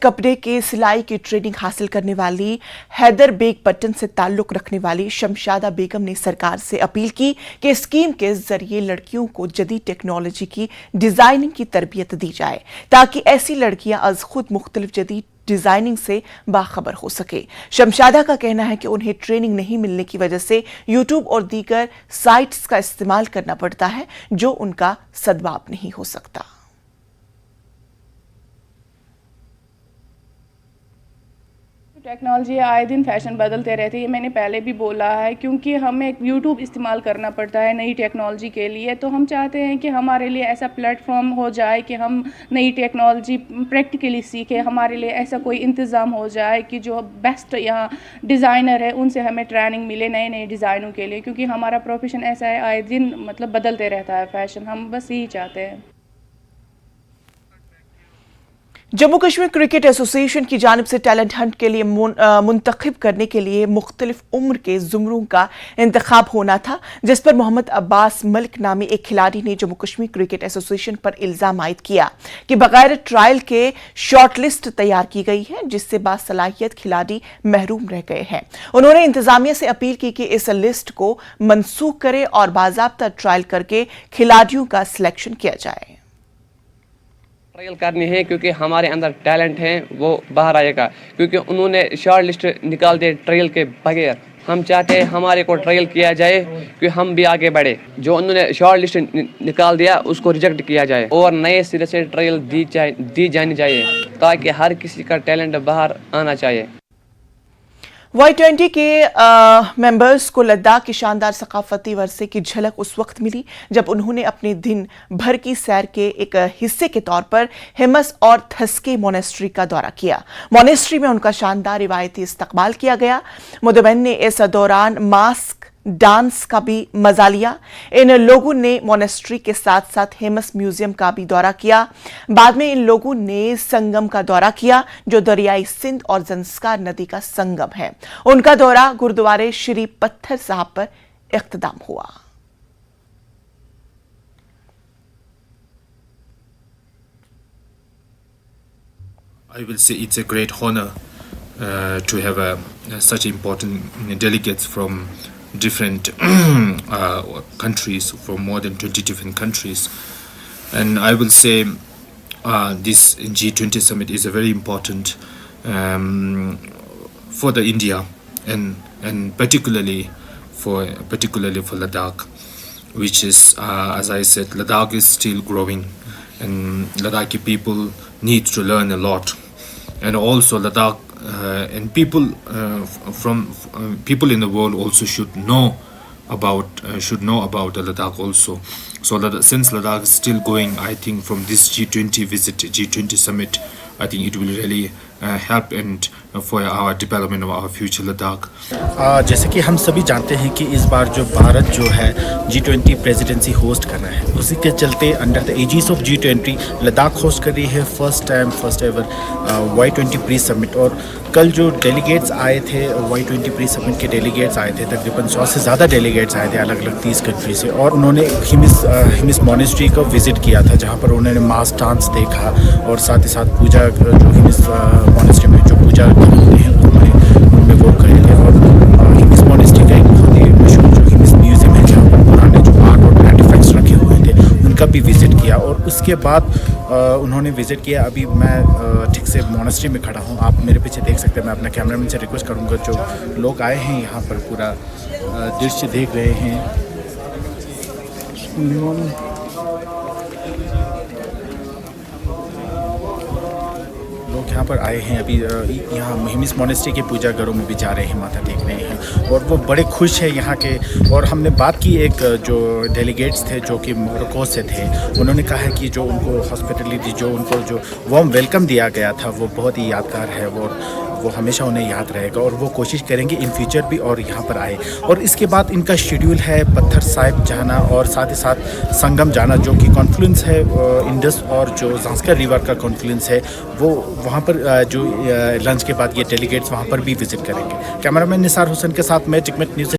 कपड़े के सिलाई की ट्रेनिंग हासिल करने वाली हैदर बेग पट्टन से ताल्लुक रखने वाली शमशादा बेगम ने सरकार से अपील की कि स्कीम के जरिए लड़कियों को जदीद टेक्नोलॉजी की डिजाइनिंग की तरबियत दी जाए ताकि ऐसी लड़कियां अज खुद मुख्तलिफ जदीद डिजाइनिंग से बाखबर हो सके। शमशादा का कहना है कि उन्हें ट्रेनिंग नहीं मिलने की वजह से यूट्यूब और दीगर साइट्स का इस्तेमाल करना पड़ता है जो उनका सद्भाव नहीं हो सकता। टेक्नोलॉजी आए दिन फैशन बदलते रहते हैं, मैंने पहले भी बोला है, क्योंकि हमें यूट्यूब इस्तेमाल करना पड़ता है नई टेक्नोलॉजी के लिए। तो हम चाहते हैं कि हमारे लिए ऐसा प्लेटफॉर्म हो जाए कि हम नई टेक्नोलॉजी प्रैक्टिकली सीखें। हमारे लिए ऐसा कोई इंतज़ाम हो जाए कि जो बेस्ट यहाँ डिज़ाइनर है उनसे हमें ट्रेनिंग मिले नए नए डिज़ाइनों के लिए, क्योंकि हमारा प्रोफेशन ऐसा है आए दिन बदलते रहता है फैशन। हम बस यही चाहते हैं। जम्मू कश्मीर क्रिकेट एसोसिएशन की जानिब से टैलेंट हंट के लिए मुंतखब करने के लिए मुख्तलिफ उम्र के जुमरों का इंतखाब होना था, जिस पर मोहम्मद अब्बास मलिक नामी एक खिलाड़ी ने जम्मू कश्मीर क्रिकेट एसोसिएशन पर इल्जाम आयद किया कि बगैर ट्रायल के शॉर्टलिस्ट तैयार की गई है, जिससे बासलाहियत खिलाड़ी महरूम रह गए हैं। उन्होंने इंतजामिया से अपील की कि इस लिस्ट को मनसूख करे और बाज़ाब्ता ट्रायल करके खिलाड़ियों का सिलेक्शन किया जाए। ट्रायल करनी है क्योंकि हमारे अंदर टैलेंट है वो बाहर आएगा, क्योंकि उन्होंने शॉर्ट लिस्ट निकाल दिए ट्रायल के बगैर। हम चाहते हैं हमारे को ट्रायल किया जाए कि हम भी आगे बढ़े। जो उन्होंने शॉर्ट लिस्ट निकाल दिया उसको रिजेक्ट किया जाए और नए सिरे से ट्रायल दी जानी चाहिए ताकि हर किसी का टैलेंट बाहर आना चाहिए। Y20 के मेंबर्स को लद्दाख की शानदार सकाफती वर्से की झलक उस वक्त मिली जब उन्होंने अपने दिन भर की सैर के एक हिस्से के तौर पर हिमस और थस्के मोनेस्ट्री का दौरा किया। मोनेस्ट्री में उनका शानदार रिवायती इस्तकबाल किया गया। मुदब्बिन ने इस दौरान मास्क डांस का भी मजा लिया। इन लोगों ने मोनेस्ट्री के साथ साथ हेमस म्यूजियम का भी दौरा किया। बाद में इन लोगों ने संगम का दौरा किया जो दरियाई सिंध और जंस्कार नदी का संगम है। उनका दौरा गुरुद्वारे श्री पत्थर साहब पर इख्तिताम हुआ। I will say it's a great honor to have such important delegates from different countries, from more than 20 different countries. And I will say this G20 summit is a very important for the India and particularly for Ladakh, which is as I said, Ladakh is still growing and Ladakhi people need to learn a lot, and also Ladakh and people from people in the world also should know about Ladakh also. So since Ladakh is still going, I think from this G20 visit, G20 summit, I think it will really help and for our development of our future Ladakh. जैसे कि हम सभी जानते हैं कि इस बार जो भारत जो है G20 प्रेसिडेंसी होस्ट कर रहा है, उसी के चलते under the aegis of G20 Ladakh host कर रही है first ever Y20 pre summit. और कल जो डेलीगेट्स आए थे Y20 प्री समिट के डेलीगेट्स आए थे, तकरीबन 100 से ज़्यादा डेलीगेट्स आए थे अलग अलग 30 कंट्री से, और उन्होंने हिमिस मोनेस्ट्री को विज़िट किया था जहाँ पर उन्होंने मास डांस देखा और साथ ही साथ पूजा जो हिमिस मोनेस्ट्री में जो पूजा करते हैं उनमें वो करे थे। और हिमिस मोनेस्ट्री का एक बहुत ही मशहूर जो हिमिस म्यूज़ियम है जहाँ पर पुराने जो आर्ट और आर्टिफैक्ट्स रखे हुए थे उनका भी विज़िट किया। और उसके बाद उन्होंने विज़िट किया। अभी मैं ठीक से मोनेस्ट्री में खड़ा हूँ, आप मेरे पीछे देख सकते हैं। मैं अपने कैमरामैन से रिक्वेस्ट करूँगा, जो लोग आए हैं यहाँ पर पूरा दृश्य देख रहे हैं। लोग यहाँ पर आए हैं, अभी यहाँ हिमिस मोनेस्ट्री के पूजा घरों में भी जा रहे हैं, माथा टेक रहे हैं और वो बड़े खुश हैं यहाँ के। और हमने बात की एक जो डेलीगेट्स थे जो कि मोरक्को से थे, उन्होंने कहा है कि जो उनको हॉस्पिटलिटी, जो उनको जो वार्म वेलकम दिया गया था वो बहुत ही यादगार है, वो हमेशा उन्हें याद रहेगा और वो कोशिश करेंगे इन फ्यूचर भी और यहाँ पर आए। और इसके बाद इनका शेड्यूल है पत्थर साहिब जाना और साथ ही साथ संगम जाना, जो कि कॉन्फ्लुएंस है इंडस और जो ज़ांस्कर रिवर का कॉन्फ्लुएंस है। वो वहाँ पर जो लंच के बाद ये डेलीगेट्स वहाँ पर भी विज़िट करेंगे। कैमरामैन निसार हुसैन के साथ मैं टिकमेट न्यूज़।